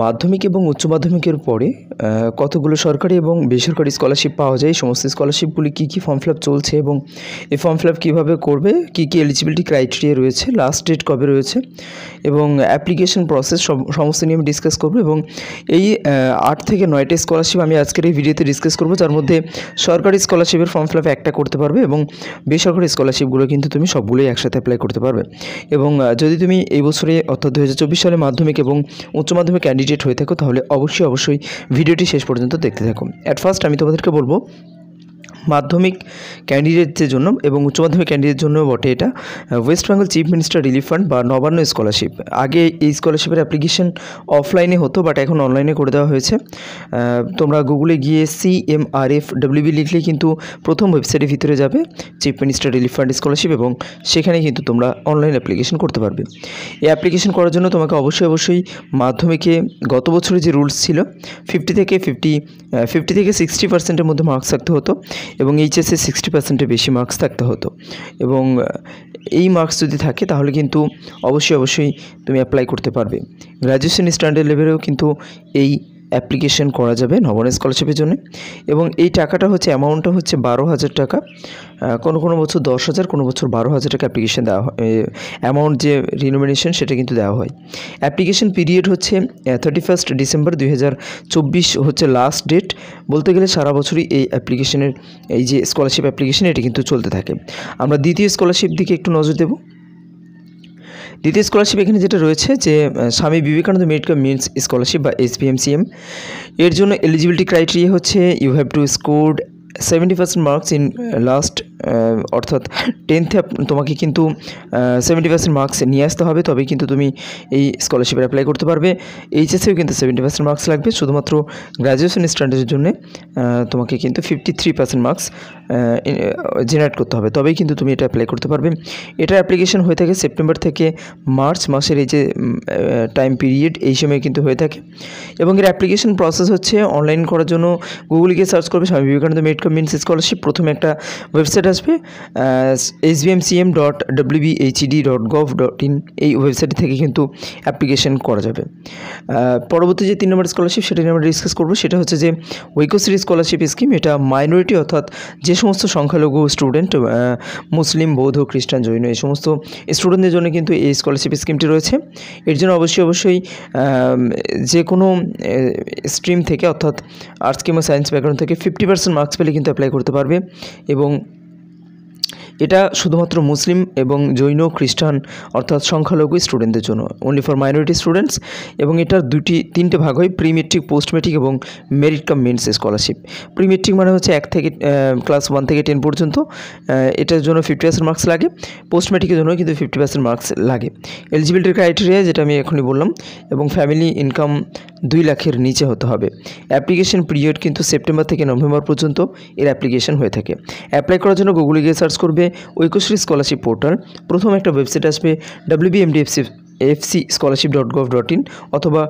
মাধ্যমিক এবং উচ্চ মাধ্যমিকের পরে কতগুলো সরকারি এবং বেসরকারি স্কলারশিপ পাওয়া যায়, সমস্ত স্কলারশিপগুলি কী ফর্ম ফিল আপ চলছে এবং এই ফর্ম ফিল আপ কীভাবে করবে, কী এলিজিবিলিটি ক্রাইটেরিয়া রয়েছে, লাস্ট ডেট কবে রয়েছে এবং অ্যাপ্লিকেশন প্রসেস সমস্ত নিয়ে আমি ডিসকাস করবো। এবং এই 8 থেকে 9টা স্কলারশিপ আমি আজকের এই ভিডিওতে ডিসকাস করবো, যার মধ্যে সরকারি স্কলারশিপের ফর্ম ফিল আপ একটা করতে পারবে এবং বেসরকারি স্কলারশিপগুলো কিন্তু তুমি সবগুলোই একসাথে অ্যাপ্লাই করতে পারবে। এবং যদি তুমি এই বছরে অর্থাৎ 2024 সালে মাধ্যমিক এবং উচ্চ মাধ্যমিক ক্যান্ডিডেট হয়ে থাকো, তাহলে অবশ্যই ভিডিওটি শেষ পর্যন্ত দেখতে থাকো। অ্যাট ফার্স্ট আমি তোমাদেরকে বলবো, মাধ্যমিক ক্যান্ডিডেটদের জন্য এবং উচ্চ মাধ্যমিক ক্যান্ডিডেটের জন্য বটে এটা West Bengal chief minister relief fund বা নবান্ন স্কলারশিপ। আগে এই স্কলারশিপের অ্যাপ্লিকেশন অফলাইনে হতো, বাট এখন অনলাইনে করে দেওয়া হয়েছে। তোমরা গুগলে গিয়ে CMRFWB লিখলেই কিন্তু প্রথম ওয়েবসাইটের ভিতরে যাবে chief minister relief fund scholarship, এবং সেখানে কিন্তু তোমরা অনলাইন অ্যাপ্লিকেশন করতে পারবে। এই অ্যাপ্লিকেশন করার জন্য তোমাকে অবশ্যই মাধ্যমিকে গত বছরে যে রুলস ছিল 50 থেকে 60%-এর মধ্যে মার্কস থাকতে হতো এবং এইচএসে 60%-এর বেশি মার্কস থাকতে হতো। এবং এই মার্কস যদি থাকে তাহলে কিন্তু অবশ্যই তুমি অ্যাপ্লাই করতে পারবে। গ্র্যাজুয়েশন স্ট্যান্ডার্ড লেভেলেও কিন্তু এই অ্যাপ্লিকেশন করা যাবে নবান্ন স্কলারশিপের জন্য। এবং এই টাকাটা হচ্ছে, অ্যামাউন্টটা হচ্ছে 12,000 টাকা। কোনো বছর 10,000, কোনো বছর 12,000 টাকা অ্যাপ্লিকেশন দেওয়া হয়। অ্যামাউন্ট যে রিনোমিনেশন সেটা কিন্তু দেওয়া হয়। অ্যাপ্লিকেশন পিরিয়ড হচ্ছে 31 ডিসেম্বর 2024 হচ্ছে লাস্ট ডেট। বলতে গেলে সারা বছরই এই অ্যাপ্লিকেশনের, এই যে স্কলারশিপ অ্যাপ্লিকেশন, এটি কিন্তু চলতে থাকে। আমরা দ্বিতীয় স্কলারশিপ দিকে একটু নজর দেব। দ্বিতীয় স্কলারশিপ এখানে যেটা রয়েছে যে Swami Vivekananda merit cum means scholarship বা SPMCM। এর জন্য এলিজিবিলিটি ক্রাইটেরিয়া হচ্ছে you have to scored 70% marks in last, অর্থাৎ 10th তোমাকে কিন্তু 70% মার্কস নিয়ে আসতে হবে, তবেই কিন্তু তুমি এই স্কলারশিপে অ্যাপ্লাই করতে পারবে। এইচএসেও কিন্তু 70% মার্কস লাগবে। শুধুমাত্র গ্র্যাজুয়েশন স্ট্যান্ডার্ডের জন্য তোমাকে কিন্তু 53% মার্কস জেনারেট করতে হবে, তবেই কিন্তু তুমি এটা অ্যাপ্লাই করতে পারবে। এটা অ্যাপ্লিকেশন হয়ে থাকে সেপ্টেম্বর থেকে মার্চ মাসের এই যে টাইম পিরিয়ড, এই সময় কিন্তু হয়ে থাকে। এবং এর অ্যাপ্লিকেশন প্রসেস হচ্ছে, অনলাইন করার জন্য গুগলে গিয়ে সার্চ করবে স্বামী Vivekananda merit cum means scholarship. প্রথমে একটা ওয়েবসাইট আসবে sbmcm.wbhed.gov.in। এই ওয়েবসাইট থেকে কিন্তু অ্যাপ্লিকেশন করা যাবে। পরবর্তী যে 3 নম্বর স্কলারশিপ, সেটা নিয়ে আমরা ডিসকাস করবো। সেটা হচ্ছে যে ঐক্যশ্রী স্কলারশিপ স্কিম। এটা মাইনরিটি, অর্থাৎ যে সমস্ত সংখ্যালঘু স্টুডেন্ট, মুসলিম, বৌদ্ধ, খ্রিস্টান, জৈন, এই সমস্ত স্টুডেন্টদের জন্য কিন্তু এই স্কলারশিপ স্কিমটি রয়েছে। এর জন্য অবশ্যই যে কোনো স্ট্রিম থেকে, অর্থাৎ আর্টস কিংবা সায়েন্স ব্যাকগ্রাউন্ড থেকে 50% মার্কস পেলে কিন্তু অ্যাপ্লাই করতে পারবে। এবং এটা শুধুমাত্র মুসলিম এবং জৈন, খ্রিস্টান, অর্থাৎ সংখ্যালঘু স্টুডেন্টদের জন্য, অনলি ফর মাইনরিটি স্টুডেন্টস। এবং এটার 3টে ভাগ হয়, প্রি মেট্রিক, পোস্ট মেট্রিক এবং merit cum means scholarship. Pre metric মানে হচ্ছে ক্লাস 1 থেকে 10 পর্যন্ত, এটার জন্য 50% মার্কস লাগে। পোস্ট মেট্রিকের জন্য কিন্তু 50% মার্কস লাগে। এলিজিবিলিটি ক্রাইটেরিয়া যেটা আমি এখনই বললাম, এবং ফ্যামিলি ইনকাম 2 লাখের নিচে হতে হবে। অ্যাপ্লিকেশন পিরিয়ড কিন্তু সেপ্টেম্বর থেকে নভেম্বর পর্যন্ত এর অ্যাপ্লিকেশন হয়ে থাকে। অ্যাপ্লাই করার জন্য গুগলে গিয়ে সার্চ করবে ঐক্যশ্রী স্কলারশিপ পোর্টাল। প্রথম একটা ওয়েবসাইট আসবে wbmdfcscholarship.gov.in অথবা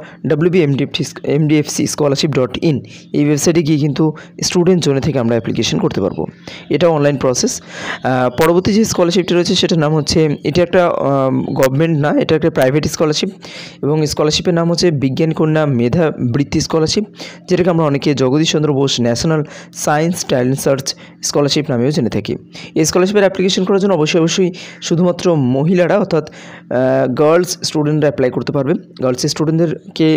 wbmdfcscholarship.in। এই ওয়েবসাইটে গিয়ে কিন্তু স্টুডেন্ট জোনে থেকে আমরা অ্যাপ্লিকেশন করতে পারবো। এটা অনলাইন প্রসেস। পরবর্তী যে স্কলারশিপটি রয়েছে সেটার নাম হচ্ছে, এটা একটা গভর্নমেন্ট না, এটা একটা প্রাইভেট স্কলারশিপ। এবং স্কলারশিপের নাম হচ্ছে বিজ্ঞান কন্যা মেধা বৃত্তি স্কলারশিপ, যেটাকে আমরা অনেকে Jagadish Chandra Bose national science talent search scholarship নামেও জেনে থাকি। এই স্কলারশিপের অ্যাপ্লিকেশন করার জন্য অবশ্যই শুধুমাত্র মহিলারা, অর্থাৎ গার্লস স্টুডেন্টরা অ্যাপ্লাই করতে পারবে। গার্লস স্টুডেন্টদেরকে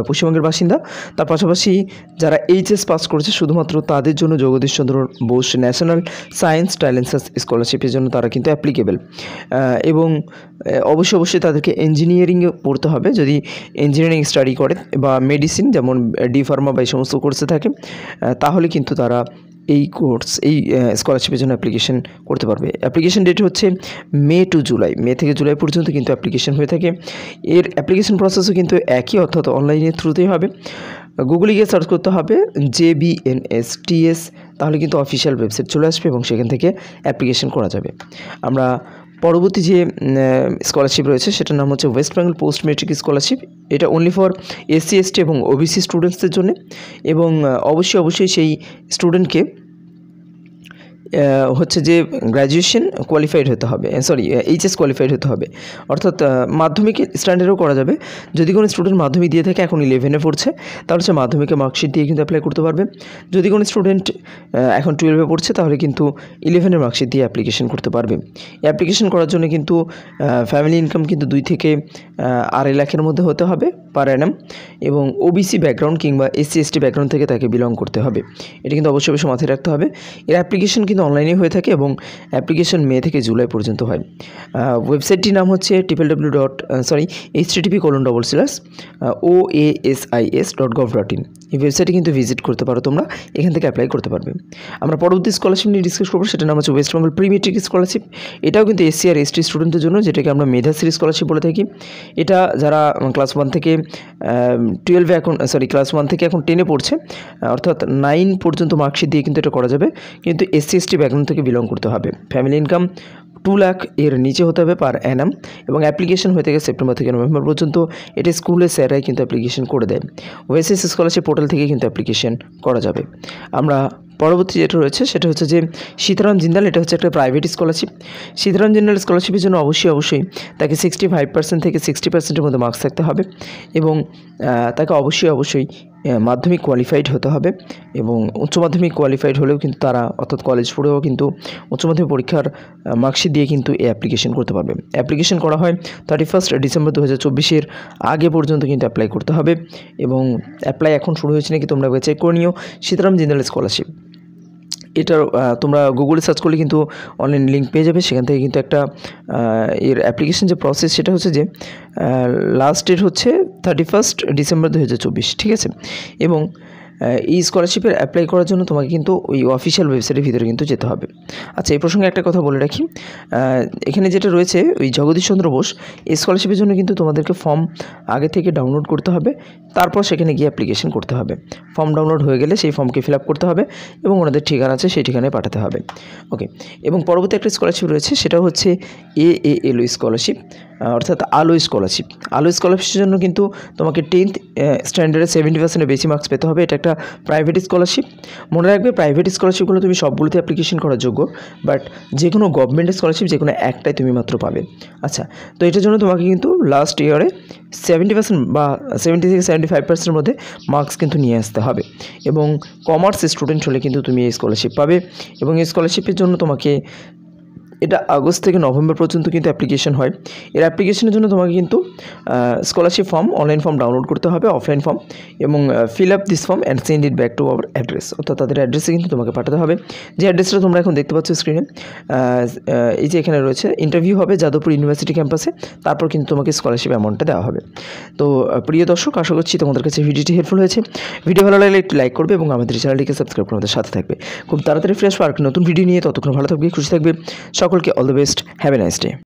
পশ্চিমবঙ্গের বাসিন্দা, তার পাশাপাশি যারা এইচএস পাস করেছে শুধুমাত্র তাদের জন্য Jagadish Chandra Bose national science talent search স্কলারশিপের জন্য তারা কিন্তু অ্যাপ্লিকেবল। এবং অবশ্যই তাদেরকে ইঞ্জিনিয়ারিংয়ে পড়তে হবে, যদি ইঞ্জিনিয়ারিং স্টাডি করে বা মেডিসিন, যেমন ডি ফার্মা বা এই সমস্ত কোর্সে থাকে, তাহলে কিন্তু তারা এই স্কলারশিপের জন্য অ্যাপ্লিকেশন করতে পারবে। অ্যাপ্লিকেশন ডেট হচ্ছে মে টু জুলাই, মে থেকে জুলাই পর্যন্ত কিন্তু অ্যাপ্লিকেশন হয়ে থাকে। এর অ্যাপ্লিকেশন প্রসেসও কিন্তু একই, অর্থাৎ অনলাইনের থ্রুতেই হবে। গুগলে গিয়ে সার্চ করতে হবে JBNSTS, তাহলে কিন্তু অফিসিয়াল ওয়েবসাইট চলে আসবে এবং সেখান থেকে অ্যাপ্লিকেশন করা যাবে। আমরা পরবর্তী যে স্কলারশিপ রয়েছে সেটার নাম হচ্ছে West Bengal post metric scholarship. এটা অনলি ফর SC ST এবং OBC স্টুডেন্টসদের জন্য। এবং অবশ্যই সেই স্টুডেন্টকে হচ্ছে যে গ্র্যাজুয়েশন কোয়ালিফাইড হতে হবে, এইচএস কোয়ালিফাইড হতে হবে, অর্থাৎ মাধ্যমিক স্ট্যান্ডার্ডও করা যাবে। যদি কোনো স্টুডেন্ট মাধ্যমিক দিয়ে থাকে, এখন 11-এ পড়ছে, তাহলে সে মাধ্যমিকের মার্কশিট দিয়ে কিন্তু অ্যাপ্লাই করতে পারবে। যদি কোনো স্টুডেন্ট এখন 12-এ পড়ছে, তাহলে কিন্তু 11-এর মার্কশিট দিয়ে অ্যাপ্লিকেশন করতে পারবে। অ্যাপ্লিকেশন করার জন্য কিন্তু ফ্যামিলি ইনকাম কিন্তু 2 থেকে 2.5 লাখের মধ্যে হতে হবে পার অ্যানাম, এবং ওবিসি ব্যাকগ্রাউন্ড কিংবা SC/ST ব্যাকগ্রাউন্ড থেকে তাকে বিলং করতে হবে। এটা কিন্তু অবশ্যই মাথায় রাখতে হবে। এর অ্যাপ্লিকেশন কিন্তু অনলাইনে হয়ে থাকে এবং অ্যাপ্লিকেশন মে থেকে জুলাই পর্যন্ত হয়। ওয়েবসাইটটির নাম হচ্ছে http://oasis.gov.in। এই ওয়েবসাইটে কিন্তু ভিজিট করতে পারো তোমরা, এখান থেকে অ্যাপ্লাই করতে পারবে। আমরা পরবর্তী স্কলারশিপ নিয়ে ডিসকাস করবো, সেটার নাম হচ্ছে West Bengal pre metric scholarship. এটাও কিন্তু SC আর ST স্টুডেন্টদের জন্য, যেটাকে আমরা মেধাশ্রী স্কলারশিপ বলে থাকি। এটা যারা ক্লাস 1 থেকে 12-এ ক্লাস 1 থেকে এখন 10-এ পড়ছে, অর্থাৎ 9 পর্যন্ত মার্কশিট দিয়ে কিন্তু এটা করা যাবে, কিন্তু SC/ST ব্যাকগ্রাউন্ড থেকে বিলং করতে হবে। ফ্যামিলি ইনকাম 2 লাখ এর নিচে হতে হবে পার অ্যানাম, এবং অ্যাপ্লিকেশন হয়ে থাকে সেপ্টেম্বর থেকে নভেম্বর পর্যন্ত। এটা স্কুলের স্যাররাই কিন্তু অ্যাপ্লিকেশন করে দেয়। ওএসএস স্কলারশিপ পোর্টাল থেকে কিন্তু অ্যাপ্লিকেশন করা যাবে। আমরা পরবর্তী যেটা রয়েছে সেটা হচ্ছে যে সীতারাম জিন্দাল। এটা হচ্ছে একটা প্রাইভেট স্কলারশিপ। সীতারাম জিন্দাল স্কলারশিপের জন্য অবশ্যই তাকে 65% থেকে 60%-এর মধ্যে মার্কস থাকতে হবে, এবং তাকে অবশ্যই মাধ্যমিক কোয়ালিফাইড হতে হবে, এবং উচ্চ মাধ্যমিক কোয়ালিফাইড হলেও কিন্তু তারা, অর্থাৎ কলেজ পড়েও কিন্তু উচ্চ মাধ্যমিক পরীক্ষার মার্কশিট দিয়ে কিন্তু এই অ্যাপ্লিকেশন করতে পারবে। অ্যাপ্লিকেশন করা হয় 31 ডিসেম্বর 2024-এর আগে পর্যন্ত কিন্তু অ্যাপ্লাই করতে হবে, এবং অ্যাপ্লাই এখন শুরু হয়েছে নাকি তোমরা চেক করে নিও। সীতারাম জিন্দাল স্কলারশিপ, এটার তোমরা গুগলে সার্চ করলে কিন্তু অনলাইন লিঙ্ক পেয়ে যাবে। সেখান থেকে কিন্তু একটা এর অ্যাপ্লিকেশন যে প্রসেস, সেটা হচ্ছে যে লাস্ট ডেট হচ্ছে 31 ডিসেম্বর 2024, ঠিক আছে। এবং এই স্কলারশিপের অ্যাপ্লাই করার জন্য তোমাকে কিন্তু ওই অফিসিয়াল ওয়েবসাইটের ভিতরে কিন্তু যেতে হবে। আচ্ছা, এই প্রসঙ্গে একটা কথা বলে রাখি, এখানে যেটা রয়েছে ওই জগদীশ চন্দ্র বোস, এই স্কলারশিপের জন্য কিন্তু তোমাদেরকে ফর্ম আগে থেকে ডাউনলোড করতে হবে, তারপর সেখানে গিয়ে অ্যাপ্লিকেশন করতে হবে। ফর্ম ডাউনলোড হয়ে গেলে সেই ফর্মকে ফিল আপ করতে হবে, এবং ওনাদের ঠিকানা আছে সেই ঠিকানায় পাঠাতে হবে। ওকে, এবং পরবর্তী একটা স্কলারশিপ রয়েছে, সেটা হচ্ছে AALO স্কলারশিপ, অর্থাৎ আলো স্কলারশিপ। আলো স্কলারশিপের জন্য কিন্তু তোমাকে 10th স্ট্যান্ডার্ডে 70%-এর বেশি মার্কস পেতে হবে। এটা একটা প্রাইভেট স্কলারশিপ। মনে রাখবে, প্রাইভেট স্কলারশিপগুলো তুমি সবগুলোতে অ্যাপ্লিকেশন করার যোগ্য, বাট যে কোনো গভর্নমেন্ট স্কলারশিপ যে কোনো একটাই তুমি মাত্র পাবে। আচ্ছা, তো এটার জন্য তোমাকে কিন্তু লাস্ট ইয়ারে 70% বা 70 থেকে 75%-এর মধ্যে মার্কস কিন্তু নিয়ে আসতে হবে, এবং কমার্স স্টুডেন্ট হলে কিন্তু তুমি এই স্কলারশিপ পাবে। এবং এই স্কলারশিপের জন্য তোমাকে, এটা আগস্ট থেকে নভেম্বর পর্যন্ত কিন্তু অ্যাপ্লিকেশন হয়। এর অ্যাপ্লিকেশনের জন্য তোমাকে কিন্তু scholarship form, online form download করতে হবে, অফলাইন ফর্ম, এবং fill up this form and send it back to our address, অর্থাৎ তাদের অ্যাড্রেসে কিন্তু তোমাকে পাঠাতে হবে। যে অ্যাড্রেসটা তোমরা এখন দেখতে পাচ্ছ স্ক্রিনে, এই যে এখানে রয়েছে, ইন্টারভিউ হবে যাদবপুর ইউনিভার্সিটি ক্যাম্পাসে, তারপর কিন্তু তোমাকে স্কলারশিপ অ্যামাউন্টটা দেওয়া হবে। তো প্রিয় দর্শক, আশা করছি তোমাদের কাছে ভিডিওটি হেল্পফুল হয়েছে। ভিডিও ভালো লাগলে একটু লাইক করবে, এবং আমাদের চ্যানেলটিকে সাবস্ক্রাইব করে আমাদের সাথে থাকবে। খুব তাড়াতাড়ি ফ্রেশ আর নতুন ভিডিও নিয়ে, ততক্ষণ ভালো থাকবে, খুশি থাকবে। সকলকে all the best, have a nice day.